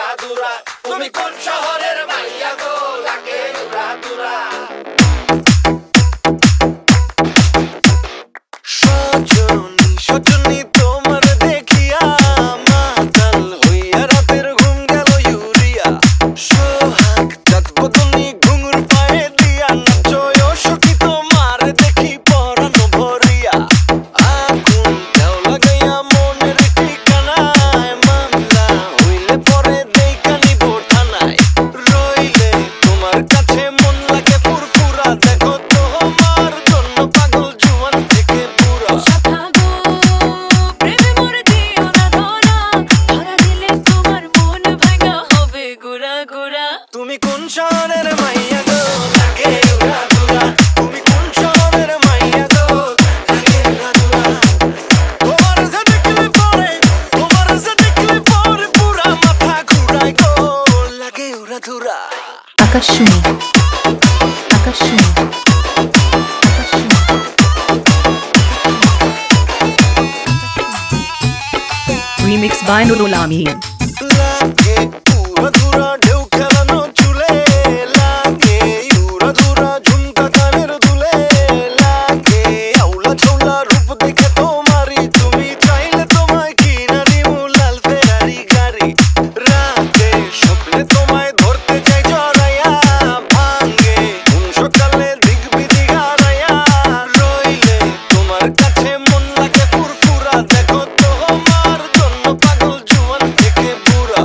উড়াদুরা তুমি কোন শহরের মাইয়া গো লাগে উড়াদুরা সজনী সজনী তোমার দেখিয়া মাতাল হইয়া রাতের ঘুম গেল ইউরিয়া সোহাগ চাঁদ বদনী ঘুঙুর পায়ে দিয়া নাচয় সখী তোমার দেখি পরানো ভরিয়া আগুন দেও লাগাইয়া মনের ঠিকানায় মামলা হইলে পরে দেইকা নিব থানায় রইলে তোমার কাছে মন লাগে ফুরফুরা দেখো তোমার জন্য পাগল জুয়ান থেকে পুরা তুমি কোন শহরের মাইয়া গো লাগে উড়াদুরা তুমি কোন শহরের মাইয়া গো লাগে উড়াদুরা তোমার যে দেখলে পরে পুরা মাথা ঘুরায় গো লাগে উড়াদুরা আকাশশুনি আকাশশুনি Remix by Nurul Amin. লাগে উড়াদুরা ঢেউ খেলানো চুলে লাগে উড়াদুরা ঝুমকা কানের দুলে লাগে আউলা ঝৌলা রূপ দেখে তোমারই তুমি চাইলে তোমায় কিনা নিমু লাল ফেরারি গাড়ি রাতে স্বপ্নে তোমায় ধরতে চাই জড়াইয়া ভাঙ্গে কোন সকালে দিগবি দিঘারাইয়া রইলে তোমার কাছে মন লাগে ফুরফুরা দেখো তোমার জন্য পাগল জুয়ান থেকে বুড়া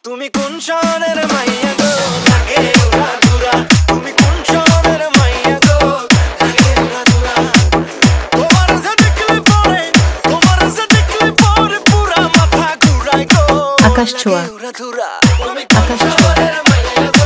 তুমি কোন শহরের মাইয়া গো লাগে উড়াদুরা তুমি কোন শহরের মাইয়া গো লাগে উড়াদুরা তোমার যে দেখলে পরে পুরা মাথা ঘুরায় গো আকাশ ছোঁয়া উড়াদুরা তুমি কোন শহরের মাইয়া গো